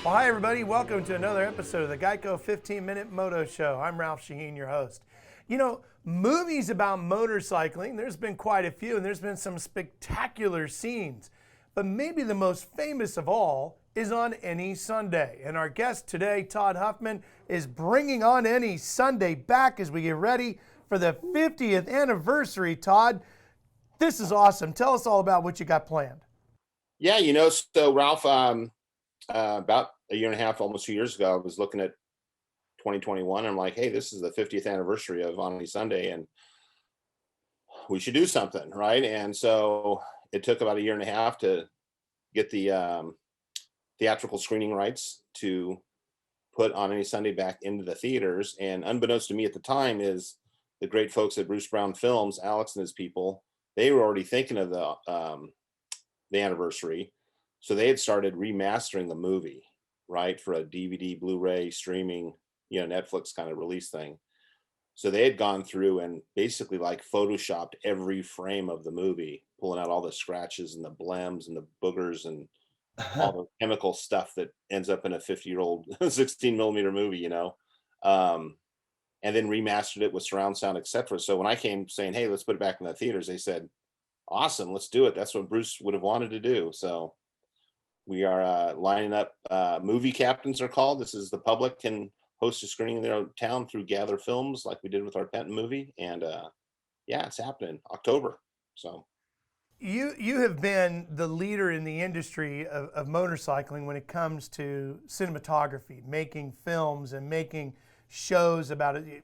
Well, hi, everybody. Welcome to another episode of the GEICO 15-Minute Moto Show. I'm Ralph Shaheen, your host. You know, movies about motorcycling, there's been quite a few, and there's been some spectacular scenes. But maybe the most famous of all is On Any Sunday. And our guest today, Todd Huffman, is bringing On Any Sunday back as we get ready for the 50th anniversary. Todd, this is awesome. Tell us all about what you got planned. Yeah, so Ralph, about a year and a half, almost 2 years ago, I was looking at 2021. I'm like, hey, this is the 50th anniversary of On Any Sunday, and we should do something, right? And so it took about a year and a half to get the theatrical screening rights to put On Any Sunday back into the theaters. And unbeknownst to me at the time is the great folks at Bruce Brown Films, Alex and his people, they were already thinking of the anniversary. So they had started remastering the movie, right, for a DVD, Blu-ray, streaming, Netflix kind of release thing. So they had gone through and basically like photoshopped every frame of the movie, pulling out all the scratches and the blems and the boogers and all the chemical stuff that ends up in a 50-year-old 16 millimeter movie, and then remastered it with surround sound, etc. So when I came saying, hey, let's put it back in the theaters, they said, awesome, let's do it. That's what Bruce would have wanted to do. So we are lining up. Movie captains are called. This is the public can host a screening in their town through Gather Films, like we did with our Penton movie. And yeah, it's happening October. So You have been the leader in the industry of motorcycling when it comes to cinematography, making films and making shows about a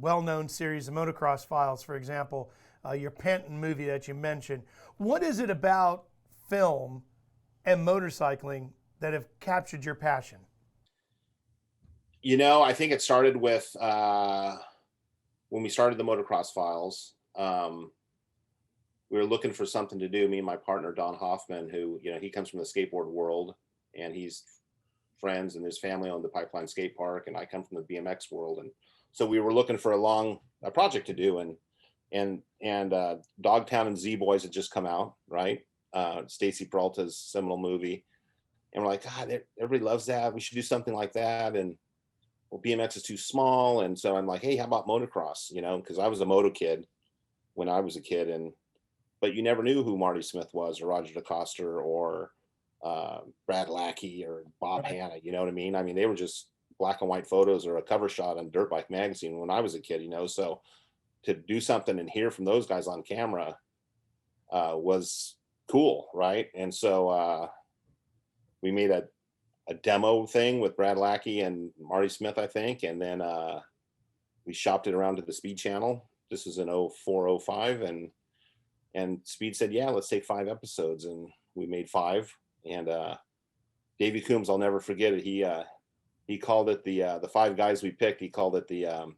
well-known series of Motocross Files, for example, your Penton movie that you mentioned. What is it about film and motorcycling that have captured your passion? I think it started with when we started the Motocross Files. We were looking for something to do. Me and my partner Todd Huffman, who he comes from the skateboard world, and he's friends, and his family owned the Pipeline Skate Park, and I come from the BMX world, and so we were looking for a project to do, and Dogtown and Z Boys had just come out, right? Stacy Peralta's seminal movie, and we're like, God, everybody loves that. We should do something like that, and well, BMX is too small, and so I'm like, hey, how about motocross? Because I was a moto kid when I was a kid, but you never knew who Marty Smith was, or Roger DeCoster, or Brad Lackey, or Bob Hanna. You know what I mean? I mean, they were just black and white photos or a cover shot on Dirt Bike magazine when I was a kid. So to do something and hear from those guys on camera was cool, right? And so we made a demo thing with Brad Lackey and Marty Smith, I think, and then we shopped it around to the Speed Channel. This was in 04, 05, and Speed said, yeah, let's take 5 episodes, and we made 5. And Davey Coombs, I'll never forget it. He called it the 5 guys we picked. He called it the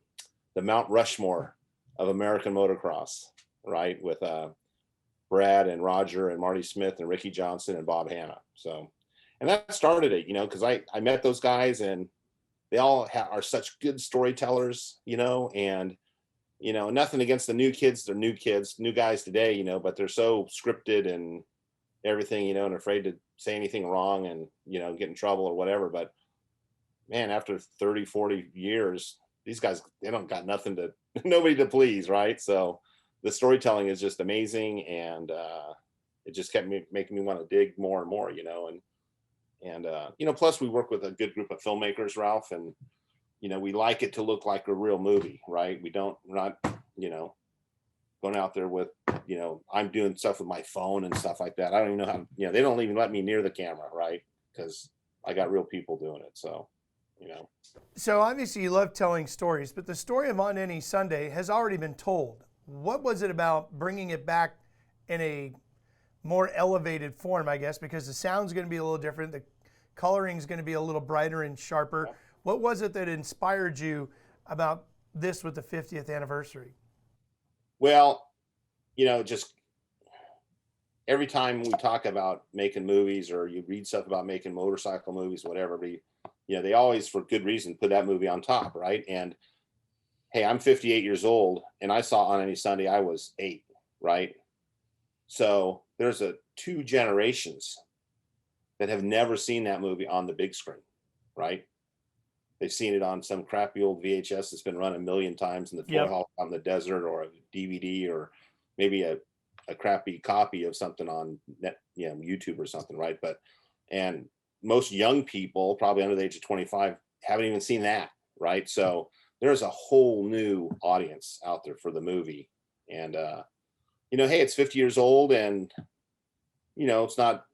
Mount Rushmore of American motocross, right? With Brad and Roger and Marty Smith and Ricky Johnson and Bob Hanna. So, and that started it, because I met those guys, and they all are such good storytellers, and nothing against the new kids. They're new kids, new guys today, but they're so scripted and everything, and afraid to say anything wrong and, get in trouble or whatever. But man, after 30, 40 years, these guys, they don't got nothing to, nobody to please, right? So the storytelling is just amazing, and it just kept making me want to dig more and more, and plus we work with a good group of filmmakers, Ralph, and we like it to look like a real movie, right? We're not, going out there with, I'm doing stuff with my phone and stuff like that. I don't even know how, they don't even let me near the camera, right? Because I got real people doing it. So, So obviously you love telling stories, but the story of On Any Sunday has already been told. What was it about bringing it back in a more elevated form, I guess, because the sound's going to be a little different, the coloring is going to be a little brighter and sharper. Yeah. What was it that inspired you about this with the 50th anniversary? Well, just every time we talk about making movies, or you read stuff about making motorcycle movies, whatever, they always, for good reason, put that movie on top, right? And hey, I'm 58 years old, and I saw On Any Sunday, I was 8, right? So there's 2 generations that have never seen that movie on the big screen, right? They've seen it on some crappy old VHS that's been run a million times in the toy Yep. hall out in the desert, or a DVD, or maybe a crappy copy of something on net, YouTube or something, right? And most young people, probably under the age of 25, haven't even seen that, right? So there's a whole new audience out there for the movie. And hey, it's 50 years old, and it's not,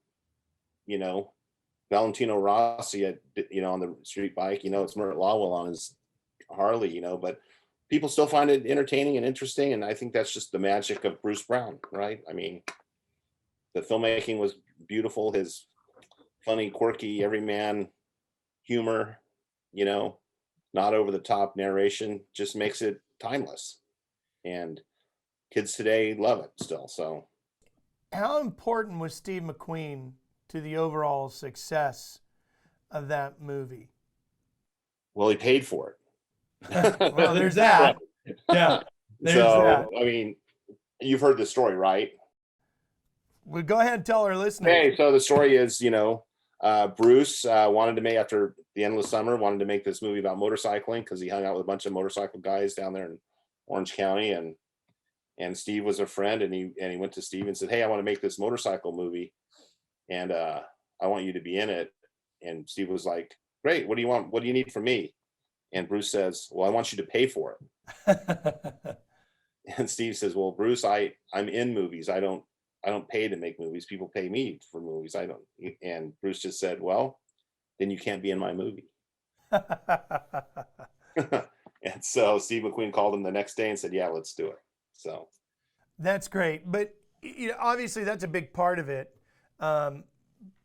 Valentino Rossi on the street bike, it's Mert Lawwell on his Harley, but people still find it entertaining and interesting. And I think that's just the magic of Bruce Brown, right? I mean, the filmmaking was beautiful. His funny, quirky, everyman humor, not over the top narration, just makes it timeless. And kids today love it still. So, How important was Steve McQueen to the overall success of that movie? well, he paid for it. Well, there's that. Yeah, there's that. I mean, you've heard the story, right? Well, go ahead and tell our listeners. Okay, so the story is, Bruce wanted to make, after the endless summer, wanted to make this movie about motorcycling, because he hung out with a bunch of motorcycle guys down there in Orange County, and Steve was a friend, and he went to Steve and said, "Hey, I want to make this motorcycle movie, and I want you to be in it." And Steve was like, "Great, what do you want? What do you need from me?" And Bruce says, "Well, I want you to pay for it." And Steve says, "Well, Bruce, I'm in movies. I don't pay to make movies. People pay me for movies. I don't." And Bruce just said, "Well, then you can't be in my movie." And so Steve McQueen called him the next day and said, "Yeah, let's do it." So that's great. But obviously that's a big part of it.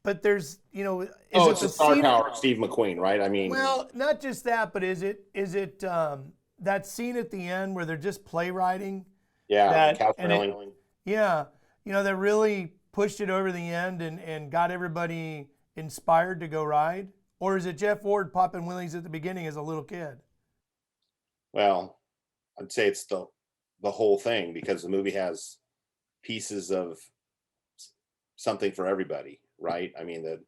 But there's, it's the star power of Steve McQueen, right? I mean, well, not just that, but is it that scene at the end where they're just playwriting? Yeah, yeah, that really pushed it over the end and got everybody inspired to go ride? Or is it Jeff Ward popping wheelies at the beginning as a little kid? Well, I'd say it's the whole thing, because the movie has pieces of something for everybody, right? I mean, the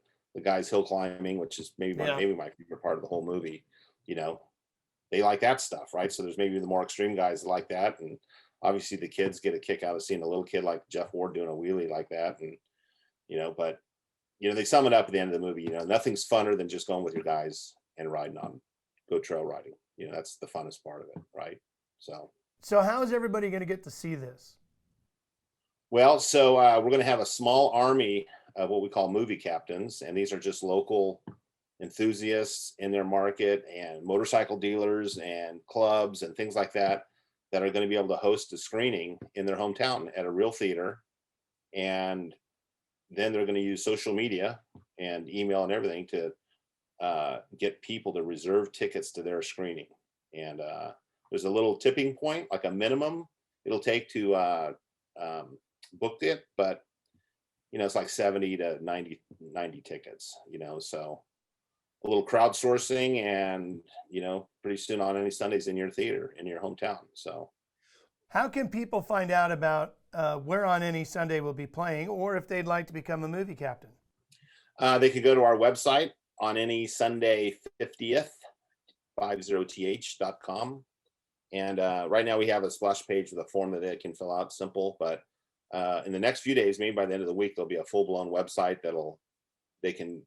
guys hill climbing, which is maybe my favorite part of the whole movie, they like that stuff, right? So there's maybe the more extreme guys that like that, and obviously the kids get a kick out of seeing a little kid like Jeff Ward doing a wheelie like that. And but they sum it up at the end of the movie, nothing's funner than just going with your guys and go trail riding. That's the funnest part of it, right? So how is everybody going to get to see this? Well, so we're going to have a small army of what we call movie captains, and these are just local enthusiasts in their market, and motorcycle dealers and clubs and things like that are going to be able to host a screening in their hometown at a real theater. And then they're going to use social media and email and everything to get people to reserve tickets to their screening. And there's a little tipping point, like a minimum it'll take to book it, but it's like 70 to 90 tickets, so a little crowdsourcing, and pretty soon On Any Sundays in your theater in your hometown. So how can people find out about where On Any Sunday will be playing, or if they'd like to become a movie captain? They could go to our website, On Any Sunday 50th 50th.com, and right now we have a splash page with a form that they can fill out, simple. But in the next few days, maybe by the end of the week, there'll be a full-blown website they can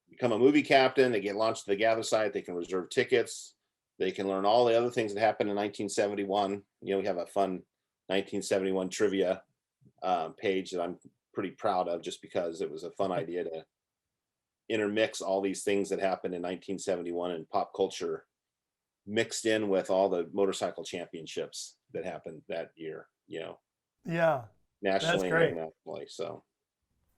become a movie captain. They get launched to the Gather site. They can reserve tickets. They can learn all the other things that happened in 1971. We have a fun 1971 trivia page that I'm pretty proud of, just because it was a fun idea to intermix all these things that happened in 1971 and pop culture mixed in with all the motorcycle championships that happened that year, Yeah, nationally and internationally.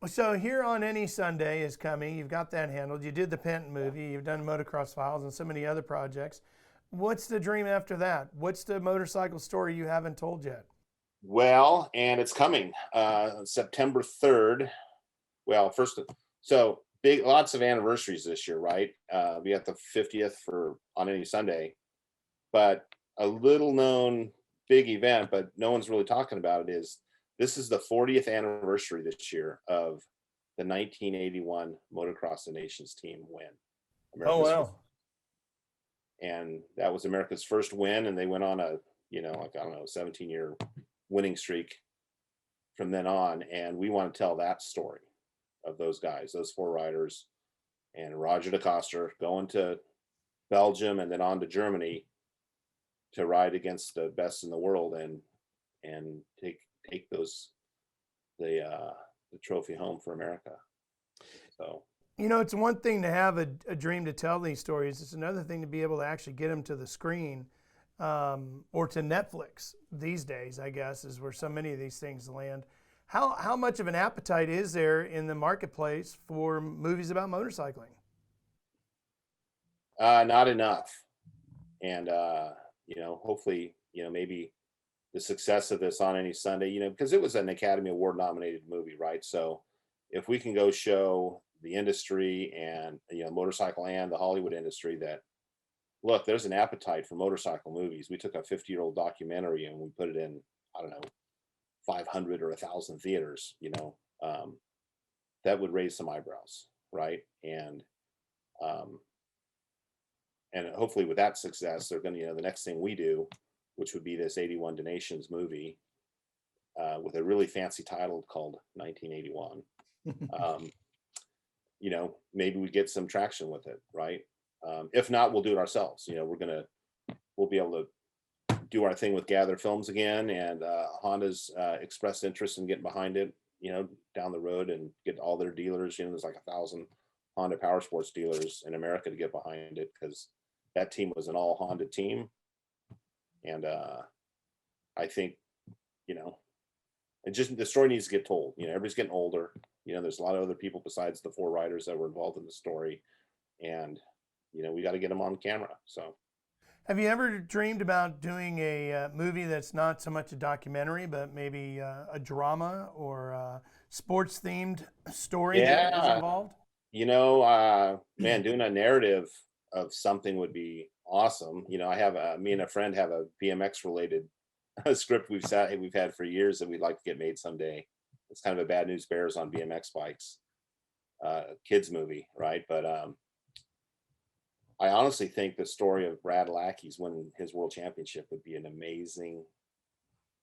So here On Any Sunday is coming. You've got that handled. You did the Penton movie. You've done Motocross Files and so many other projects. What's the dream after that? What's the motorcycle story you haven't told yet? Well, and it's coming September 3rd. Well, first, so lots of anniversaries this year, right? We got the 50th for On Any Sunday, but a little known big event, but no one's really talking about it, is this is the 40th anniversary this year of the 1981 Motocross of Nations team win. Oh, America's wow. and that was America's first win, and they went on a, like, I don't know, 17-year winning streak from then on. And we want to tell that story of those guys, those 4 riders, and Roger DeCoster going to Belgium and then on to Germany to ride against the best in the world and take the trophy home for America. So It's one thing to have a dream to tell these stories. It's another thing to be able to actually get them to the screen, or to Netflix these days, I guess, is where so many of these things land. How much of an appetite is there in the marketplace for movies about motorcycling? not enough. And hopefully, maybe the success of this on any Sunday, because it was an Academy Award nominated movie, right? So if we can go show the industry and motorcycle and the Hollywood industry that, look, there's an appetite for motorcycle movies. We took a 50-year-old documentary and we put it in, I don't know, 500 or 1,000 theaters, that would raise some eyebrows, right? And hopefully with that success, they're going to, the next thing we do, which would be this 81 Nations movie, with a really fancy title called 1981. Maybe we get some traction with it, right? If not, we'll do it ourselves. We'll be able to do our thing with Gather Films again, and Honda's expressed interest in getting behind it, down the road, and get all their dealers. There's like 1,000 Honda Power Sports dealers in America to get behind it, because that team was an all Honda team. And I think, the story needs to get told. Everybody's getting older. There's a lot of other people besides the 4 riders that were involved in the story, and we got to get them on camera. So, have you ever dreamed about doing a movie that's not so much a documentary, but maybe a drama or a sports themed story that is involved? Man, doing a narrative of something would be awesome. I have me and a friend have a BMX related script we've had for years that we'd like to get made someday. It's kind of a Bad News Bears on BMX bikes, kids movie, right? But I honestly think the story of Brad Lackey's winning his world championship would be an amazing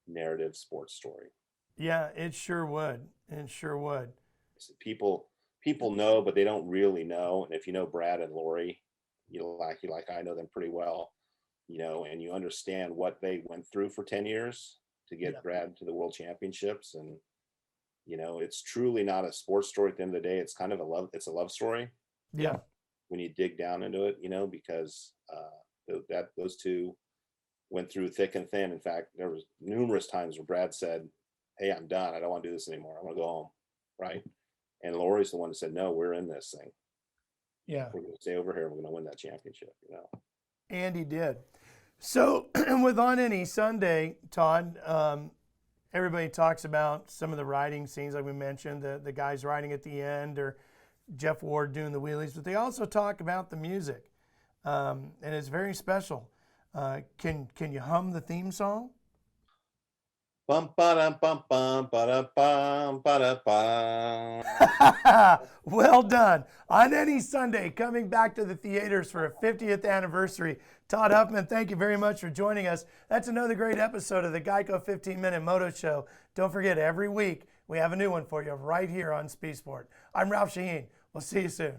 narrative sports story. Yeah, it sure would. It sure would. People know, but they don't really know. And if you know Brad and Lori, Lackey, like I know them pretty well, and you understand what they went through for 10 years to get Brad to the world championships. And, it's truly not a sports story at the end of the day. It's kind of it's a love story. Yeah. When you dig down into it, because those two went through thick and thin. In fact, there was numerous times where Brad said, "Hey, I'm done. I don't want to do this anymore. I want to go home." Right. And Lori's the one that said, "No, we're in this thing. Yeah. We're going to stay over here. We're going to win that championship." And he did. So with On Any Sunday, Todd, everybody talks about some of the riding scenes, like we mentioned, the guys riding at the end, or Jeff Ward doing the wheelies, but they also talk about the music, and it's very special. Can you hum the theme song? Bum ba bum bum ba bum ba bum. Well done. On Any Sunday, coming back to the theaters for a 50th anniversary. Todd Huffman, thank you very much for joining us. That's another great episode of the GEICO 15-Minute Moto Show. Don't forget, every week we have a new one for you right here on Speed Sport. I'm Ralph Shaheen. We'll see you soon.